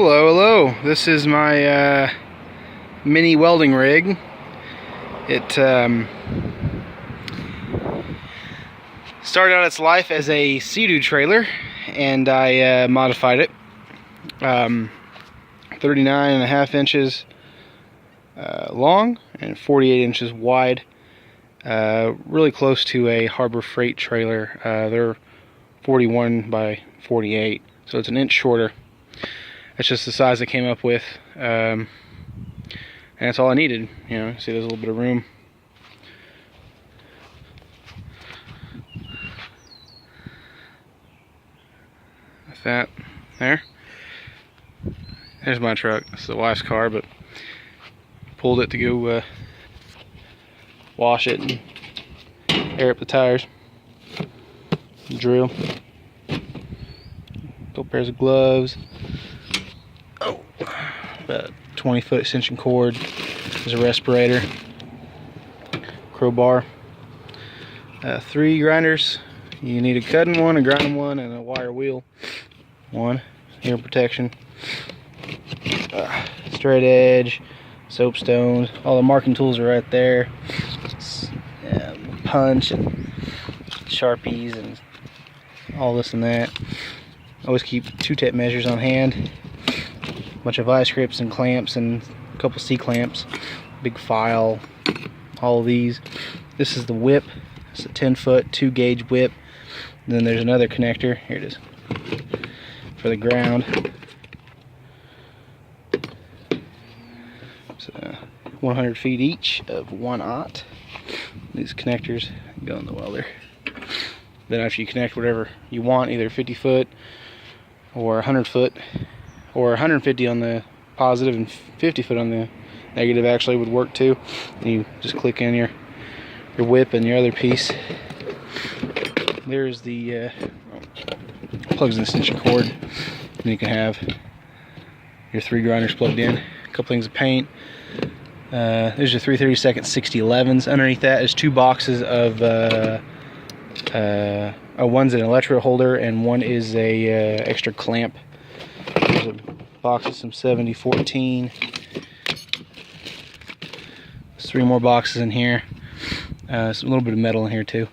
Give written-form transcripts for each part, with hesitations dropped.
Hello. This is my mini welding rig. It started out its life as a Sea-Doo trailer, and I modified it. 39.5 inches long and 48 inches wide. Really close to a Harbor Freight trailer. They're 41 by 48, so it's an inch shorter. That's just the size I came up with, and that's all I needed. You know, see, there's a little bit of room. With that there. There's my truck. It's the wife's car, but pulled it to go wash it and air up the tires. Drill. Couple pairs of gloves. Oh, about 20-foot extension cord. There's a respirator, crowbar, 3 grinders. You need a cutting one, a grinding one, and a wire wheel one. Ear protection, straight edge, soapstones. All the marking tools are right there. Punch and Sharpies and all this and that. Always keep 2 tape measures on hand. Bunch of vice grips and clamps and a couple C-clamps, big file, all of these. This is the whip. It's a 10-foot 2-gauge whip. And then there's another connector. Here it is, for the ground. So 100 feet each of 1/0. These connectors go in the welder. Then after you connect whatever you want, either 50-foot or 100-foot, or 150 on the positive and 50-foot on the negative, actually would work too. And you just click in your whip and your other piece. There's the plugs in the extension cord. And you can have your 3 grinders plugged in. A couple things of paint. There's your 3/32 6011s. Underneath that is 2 boxes of one's an electrode holder and one is a extra clamp. There's a box of some 7014. There's 3 more boxes in here. There's a little bit of metal in here too.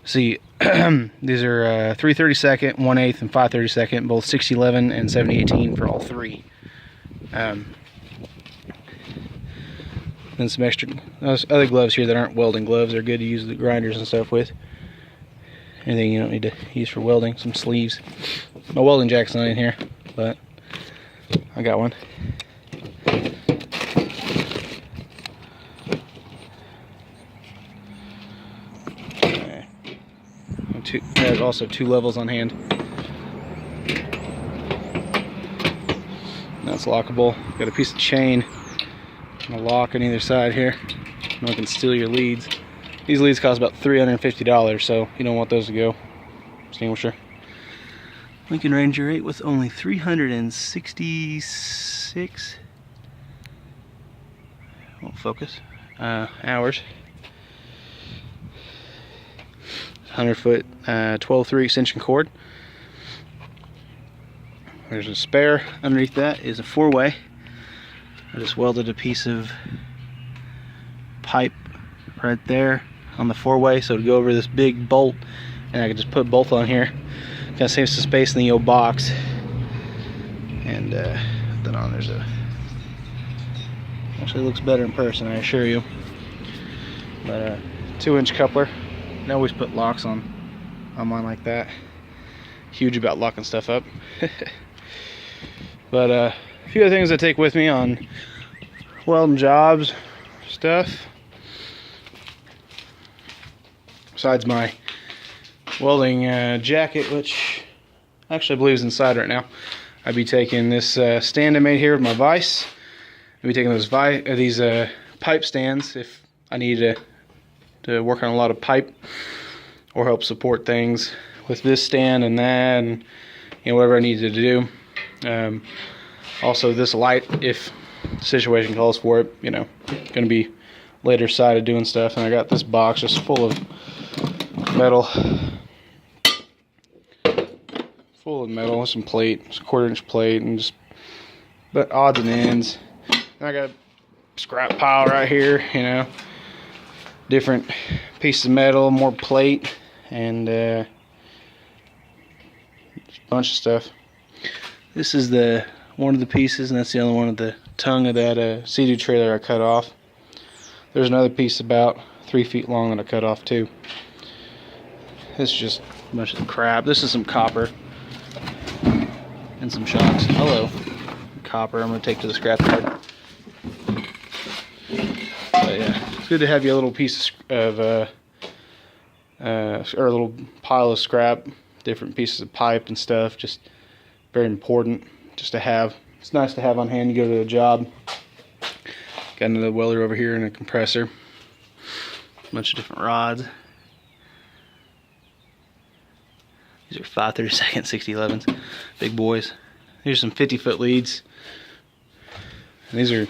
See, these are 3/32, 1/8, and 5/32, both 6011 and 7018 for all 3. Then some extra other gloves here that aren't welding gloves. They're good to use the grinders and stuff with. Anything you don't need to use for welding. Some sleeves. My welding jacket's not in here, but I got one. There's also 2 levels on hand. That's lockable. Got a piece of chain and a lock on either side here. No one can steal your leads. These leads cost about $350, so you don't want those to go. Extinguisher. Lincoln Ranger 8 with only 366. Won't focus. Hours. 100-foot 12/3 extension cord. There's a spare. Underneath that is a 4-way. I just welded a piece of pipe right there on the 4-way, so to go over this big bolt, and I can just put both on here. Kind of saves some space in the old box. And then on there's a. Actually looks better in person, I assure you. But a 2-inch coupler. I always put locks on mine like that. Huge about locking stuff up. But a few other things I take with me on welding jobs, stuff. Besides my welding jacket, which actually I believe is inside right now. I'd be taking this stand I made here with my vise. I'd be taking these pipe stands if I need to work on a lot of pipe or help support things with this stand and that, and you know, whatever I needed to do. Also this light, if the situation calls for it, you know, going to be later sided doing stuff. And I got this box just full of metal, some plate, it's a 1/4 inch plate, and just but odds and ends. And I got a scrap pile right here, you know, different pieces of metal, more plate, and just a bunch of stuff. This is the one of the pieces, and that's the other one of the tongue of that Sea-Doo trailer I cut off. There's another piece about 3 feet long that I cut off too. This is just a bunch of crap. This is some copper and some shocks. Hello. Copper I'm going to take to the scrapyard. But yeah, it's good to have you a little piece of or a little pile of scrap, different pieces of pipe and stuff. Just very important just to have. It's nice to have on hand. You go to a job. Got another welder over here and a compressor. A bunch of different rods. These are 5/32 6011s, big boys. Here's some 50-foot leads. And these are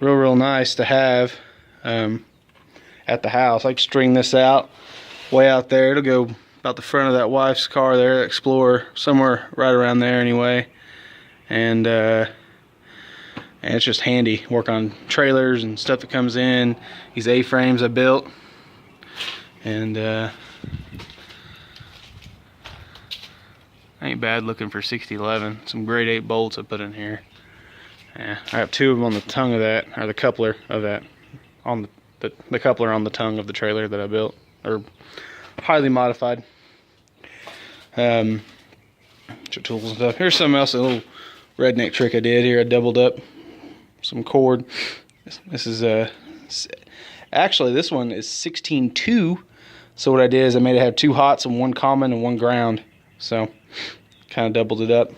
real nice to have at the house. I like to string this out way out there. It'll go about the front of that wife's car there, Explorer, somewhere right around there anyway. And it's just handy. Work on trailers and stuff that comes in. These A-frames I built. And ain't bad looking for 6011. Some grade 8 bolts I put in here. Yeah, I have 2 of them on the tongue of that, or the coupler of that, on the coupler on the tongue of the trailer that I built, or highly modified. Tools and stuff. Here's something else, a little redneck trick I did here. I doubled up some cord. This is actually this one is 16.2. So what I did is I made it have 2 hots and 1 common and 1 ground. So kind of doubled it up.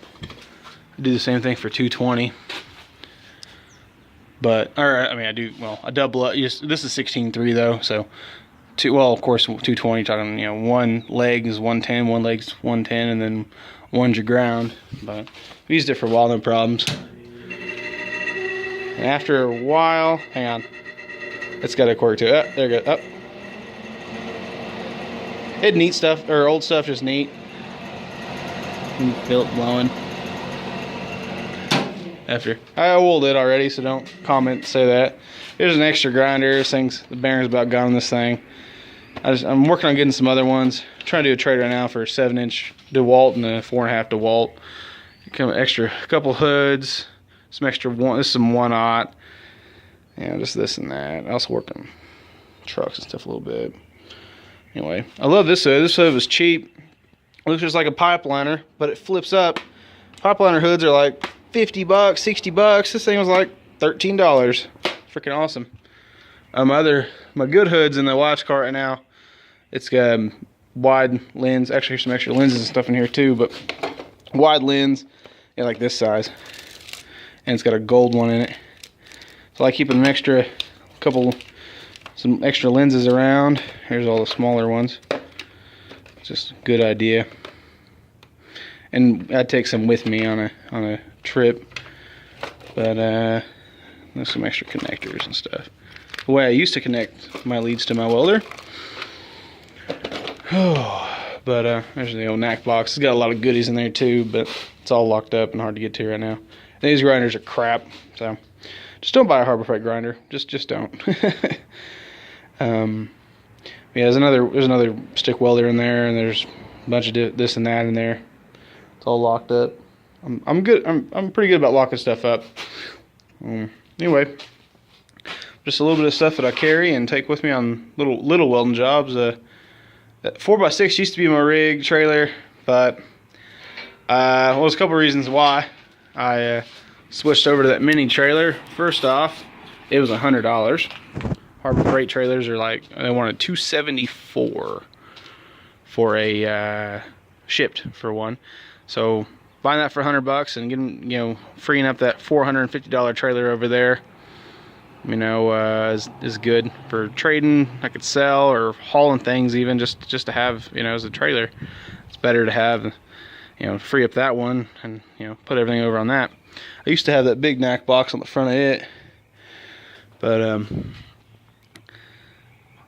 Do the same thing for 220. But I double up. This is 16.3 though, so of course 220. Talking, you know, 1 leg is 110, 1 leg's 110, and then 1's your ground. But I've used it for a while, no problems. And after a while, hang on, it's got a quirk to it. There we go. It's neat stuff, or old stuff, just neat. Feel it blowing. After I oiled it already, so don't say that. Here's an extra grinder. The bearing's about gone on this thing. I'm working on getting some other ones. I'm trying to do a trade right now for a 7-inch DeWalt and a 4.5 DeWalt. Come extra, a couple hoods, some extra this is some 1/0. Yeah, just this and that. I also work on trucks and stuff a little bit. Anyway, I love this hood. This hood was cheap. It looks just like a pipeliner, but it flips up. Pipeliner hoods are like $50, $60. This thing was like $13. Freaking awesome. My good hood's in the wife's car right now. It's got wide lens. Actually, there's some extra lenses and stuff in here too, but wide lens, yeah, like this size. And it's got a gold one in it. So I keep some extra lenses around. Here's all the smaller ones. Just a good idea. And I'd take some with me on a trip. But there's some extra connectors and stuff. The way I used to connect my leads to my welder. But there's the old knack box. It's got a lot of goodies in there too, but it's all locked up and hard to get to right now. And these grinders are crap, so just don't buy a Harbor Freight grinder. Just don't. Yeah, there's another stick welder in there, and there's a bunch of this and that in there. It's all locked up. I'm good. I'm pretty good about locking stuff up. Anyway, just a little bit of stuff that I carry and take with me on little welding jobs. That 4x6 used to be my rig trailer, but there's a couple reasons why I switched over to that mini trailer. First off, it was $100. Harbor Freight trailers are like, they wanted $274 for a shipped for one. So buying that for $100 and getting, you know, freeing up that $450 trailer over there, you know, is good for trading. I could sell or hauling things, even just to have, you know, as a trailer. It's better to have, you know, free up that one and, you know, put everything over on that. I used to have that big knack box on the front of it, but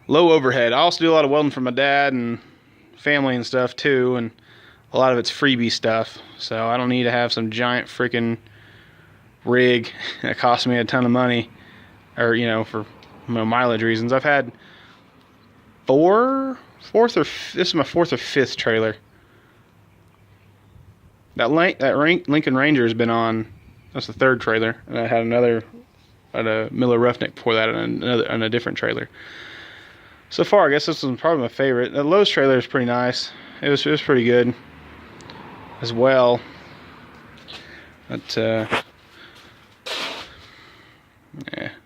low overhead. I also do a lot of welding for my dad and family and stuff too, and a lot of it's freebie stuff, so I don't need to have some giant freaking rig. It cost me a ton of money, or for mileage reasons. I've had this is my fourth or fifth trailer. That Lincoln Ranger has been on. That's the third trailer, and I had another at a Miller Roughneck before that, and on a different trailer. So far, I guess this was probably my favorite. The Lowe's trailer is pretty nice. It was pretty good as well. But yeah,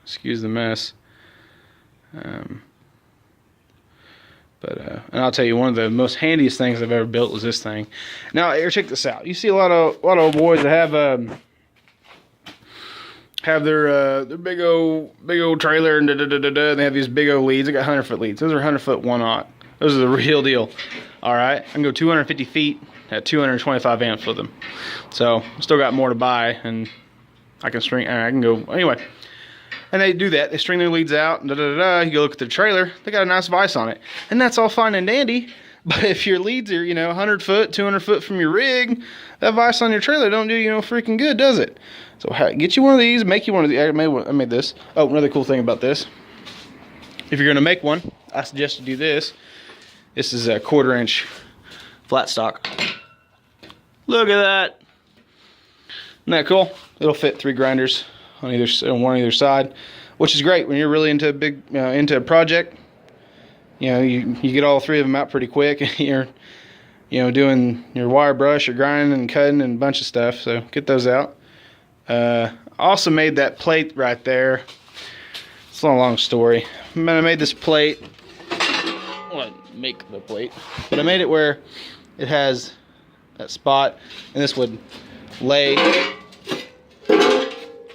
excuse the mess. And I'll tell you, one of the most handiest things I've ever built was this thing. Now, here, check this out. You see a lot of old boys that have their big old trailer and they have these big old leads. They got 100-foot leads. Those are 100-foot 1/0. Those are the real deal. All right, I can go 250 feet at 225 amps with them. So still got more to buy, and I can go anyway. And they do that. They string their leads out. And You go look at their trailer. They got a nice vise on it, and that's all fine and dandy. But if your leads are 100 foot, 200 foot from your rig, that vise on your trailer don't do freaking good, does it? So get you one of these. Make you one of these. I made this. Oh, another cool thing about this. If you're gonna make one, I suggest you do this. This is a 1/4-inch flat stock. Look at that. Isn't that cool? It'll fit 3 grinders on one on either side, which is great when you're really into a project. You get all 3 of them out pretty quick. You're doing your wire brush, your grinding and cutting and a bunch of stuff. So get those out. Also made that plate right there. It's not a long story. I made this plate. Well, I make the plate, but I made it where it has that spot, and this would lay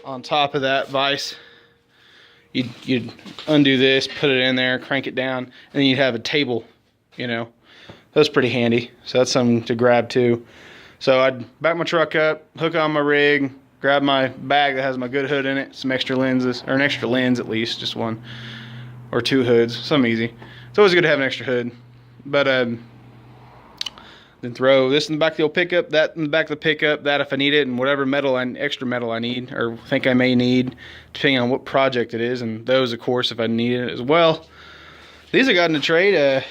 on top of that vise. You'd undo this, put it in there, crank it down, and then you'd have a table. That's pretty handy. So that's something to grab too. So I'd back my truck up, hook on my rig, grab my bag that has my good hood in it, some extra lenses, or an extra lens at least, just 1 or 2 hoods, something easy. It's always good to have an extra hood. But then throw this in the back of the old pickup, that in the back of the pickup, that if I need it, and whatever extra metal I need, or think I may need, depending on what project it is, and those, of course, if I need it as well. These I got in a trade.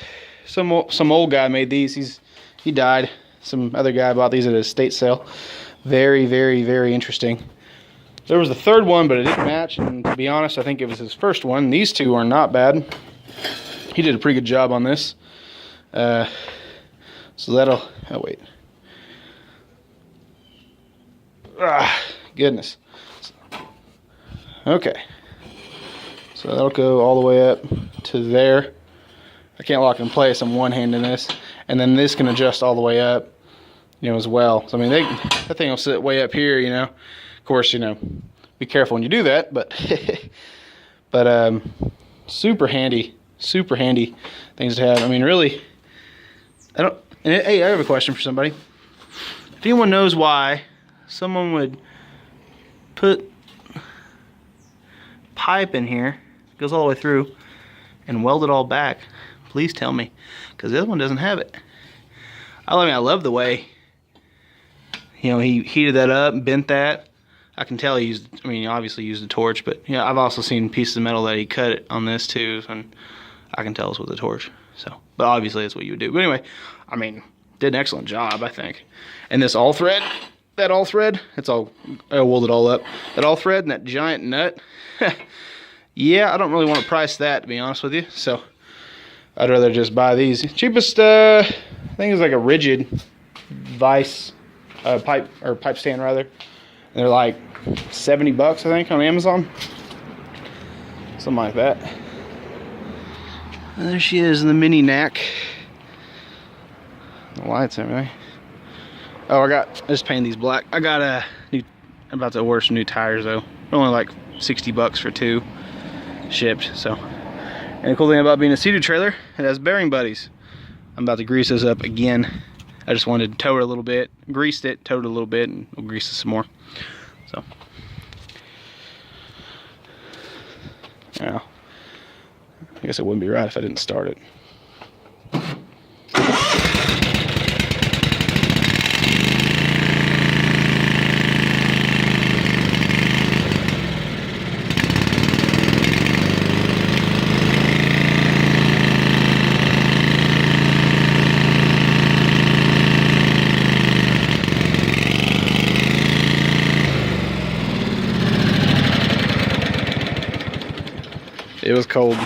Some old guy made these. He died. Some other guy bought these at a estate sale. Very, very, very interesting. There was a third one, but it didn't match, and to be honest, I think it was his first one. These 2 are not bad. He did a pretty good job on this. So that'll, oh wait. Goodness. Okay. So that'll go all the way up to there. I can't lock it in place. I'm one-handing this. And then this can adjust all the way up, as well. So I mean, that thing will sit way up here, Of course, be careful when you do that, but super handy things to have. I mean, really, hey, I have a question for somebody. If anyone knows why someone would put pipe in here, goes all the way through, and weld it all back, please tell me, because the other one doesn't have it. I love the way, he heated that up and bent that. I can tell he obviously used a torch, but I've also seen pieces of metal that he cut it on this too, and I can tell it's with a torch. So, but obviously that's what you would do. But anyway, did an excellent job, I think. And this all thread, I welded all up. That all thread and that giant nut, yeah, I don't really want to price that, to be honest with you. So I'd rather just buy these. Cheapest thing is like a rigid vise pipe stand rather. And they're like $70, I think, on Amazon. Something like that. And there she is in the mini knack. The lights and everything. Oh, I just painted these black. I got I'm about to order some new tires though. Only like $60 for 2 shipped. So, and the cool thing about being a seated trailer, it has bearing buddies. I'm about to grease this up again. I just wanted to tow it a little bit, greased it, towed it a little bit, and we'll grease it some more. So, yeah. I guess it wouldn't be right if I didn't start it. It was cold.